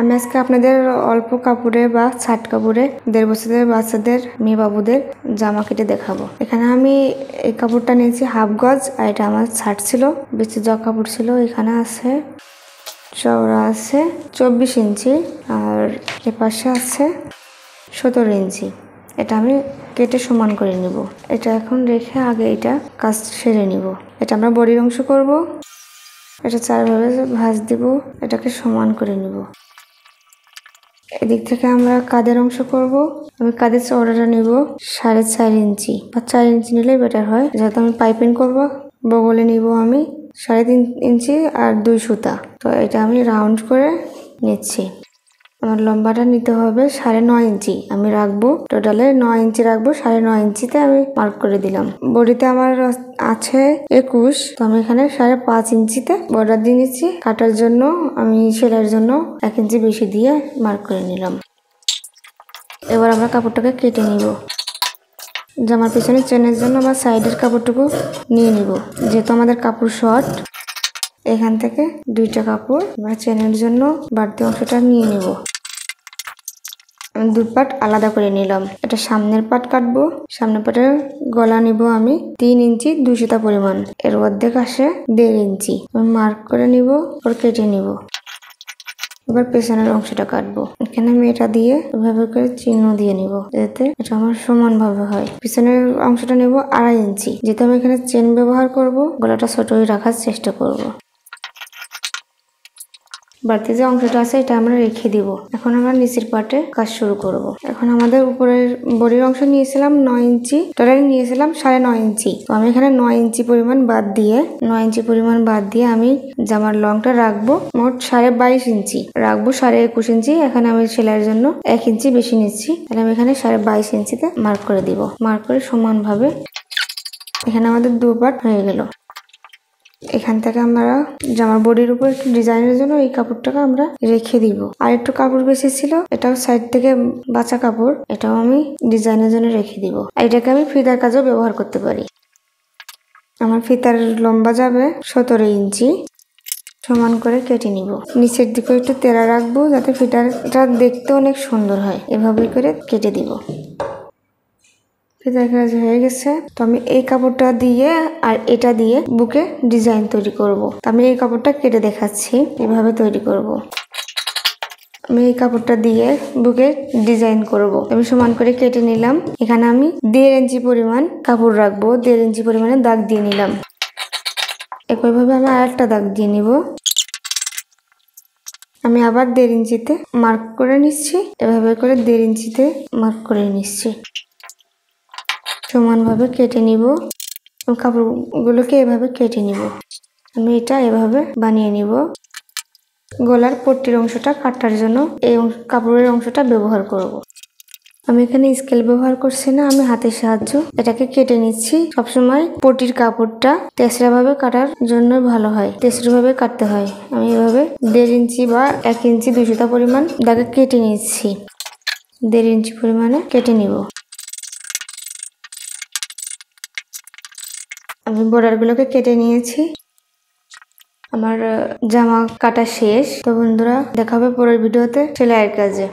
আমি আজকে আপনাদের অল্প কাপড়ে বা ছাট কাপড়ে 1.5 বছরের বাচ্চাদের মেয়ে বাবুদের জামা কেটে দেখাবো। এখানে আমি এই কাপড়টা নিয়েছি হাফ গজ, আর এটা আমার ছাট ছিল, বেশি জগ কাপড় ছিল। এখানে আছে চওড়া আছে 24 ইঞ্চি আর এপাশে আছে 17 ইঞ্চি। এটা আমি কেটে সমান করে নিব। এটা এখন রেখে আগে এটা কাজ সেরে নিব। এটা আমরা বডির অংশ করব। এটা 4 ভাবে ভাঁজ দিব, এটাকে সমান করে নিব। এদিক থেকে আমরা কাঁধের অংশ করব। আমি কাঁধের চওড়াটা নিব 4.5 ইঞ্চি বা 4 ইঞ্চি নিলেই বেটার হয়, যেহেতু আমি পাইপিং করব। বগলে নিব আমি 3.5 ইঞ্চি আর 2 সুতা। তো এটা আমি রাউন্ড করে নিচ্ছি। আমার লম্বাটা নিতে হবে 9.5 ইঞ্চি। আমি রাখবো টোটালে 9 ইঞ্চি রাখবো, 9.5 ইঞ্চিতে আমি মার্ক করে দিলাম। বডিতে আমার আছে 21, তো আমি এখানে 5.5 ইঞ্চিতে বর্ডার দিয়ে নিচ্ছি। কাটার জন্য আমি সেলাইয়ের জন্য 1 ইঞ্চি বেশি দিয়ে মার্ক করে নিলাম। এবার আমরা কাপড়টাকে কেটে নিব। জামার পিছনে চেনের জন্য বা সাইডের কাপড়টুকু নিয়ে নিব, যেহেতু আমাদের কাপড় শর্ট। এখান থেকে 2টা কাপড় আমরা চেনের জন্য বাড়তি অংশটা নিয়ে নিব। আমি 2 পার্ট আলাদা করে নিলাম। এটা সামনের পার্ট কাটবো। সামনের পার্টের গলা নিব আমি 3 ইঞ্চি 2 সুতা পরিমাণ। এর অর্ধেক আসে 1.5 ইঞ্চি। আমি মার্ক করে নিব, ওর কেটে নিব। এবার পেছনের অংশটা কাটবো। এখানে আমি এটা দিয়ে এভাবে করে চিহ্ন দিয়ে নিব, যাতে এটা আমার সমান ভাবে হয়। পিছনের অংশটা নেব 2.5 ইঞ্চি। যেহেতু আমি এখানে চেন ব্যবহার করব, গলাটা ছোটই রাখার চেষ্টা করব। বাড়তি যে অংশটা আছে এটা আমরা রেখে দিব। এখন আমরা নিচের পার্টে কাজ শুরু করব। এখন আমাদের উপরের বডির অংশ নিয়েছিলাম 9 ইঞ্চি, টোটালি নিয়েছিলাম 9.5 ইঞ্চি। তো আমি এখানে 9 ইঞ্চি পরিমাণ বাদ দিয়ে আমি জামার লংটা রাখবো মোট 22.5 ইঞ্চি রাখবো। 21.5 ইঞ্চি এখানে আমি সেলাইয়ের জন্য 1 ইঞ্চি বেশি নিচ্ছি। তাহলে আমি এখানে 22.5 ইঞ্চিতে মার্ক করে দিব। মার্ক করে সমানভাবে এখানে আমাদের 2 পার্ট হয়ে গেল। এখান থেকে আমরা জামার বডির উপর একটু ডিজাইনের জন্য এই কাপড়টাকে আমরা রেখে দিব। আর একটু কাপড় বেশি ছিল, এটাও সাইড থেকে বাঁচা কাপড়, এটাও আমি ডিজাইনের জন্য রেখে দিব। এটাকে আমি ফিতার কাজেও ব্যবহার করতে পারি। আমার ফিতার লম্বা যাবে 17 ইঞ্চি। সমান করে কেটে নিব। নিচের দিকে একটু তেড়া রাখবো, যাতে ফিতারটা দেখতে অনেক সুন্দর হয়। এভাবে করে কেটে দিব। ফিতার কাজ হয়ে গেছে। তো আমি এই কাপড়টা দিয়ে আর এটা দিয়ে বুকে ডিজাইন তৈরি করব। আমি এই কাপড়টা কেটে দেখাচ্ছি এভাবে তৈরি করব। আমি এই কাপড়টা দিয়ে বুকে ডিজাইন করব। আমি সমান করে কেটে নিলাম। এখানে আমি 1.5 ইঞ্চি পরিমাণ কাপড় রাখবো। 1.5 ইঞ্চি পরিমাণে দাগ দিয়ে নিলাম। একইভাবে আমি আরেকটা দাগ দিয়ে নিব। আমি আবার 1.5 ইঞ্চিতে মার্ক করে নিচ্ছি। এভাবে করে 1.5 ইঞ্চিতে মার্ক করে নিচ্ছি। সমানভাবে কেটে নিব। কাপড়গুলোকে এভাবে কেটে নিব। আমি এটা এভাবে বানিয়ে নিব। গলার পট্টির অংশটা কাটার জন্য এই কাপড়ের অংশটা ব্যবহার করব। আমি এখানে স্কেল ব্যবহার করছি না, আমি হাতের সাহায্য এটাকে কেটে নিচ্ছি। সবসময় পট্টির কাপড়টা তেসরা ভাবে কাটার জন্য ভালো হয়, তেসরা ভাবে কাটতে হয়। আমি এভাবে 1.5 ইঞ্চি বা 1 ইঞ্চি 2 সুতা পরিমাণ দাগে কেটে নিচ্ছি। 1.5 ইঞ্চি পরিমাণে কেটে নিব। আমি বর্ডারগুলোকে কেটে নিয়েছি। আমার জামা কাটা শেষ। তো বন্ধুরা, দেখা হবে পরের ভিডিওতে সেলাইয়ের কাজে।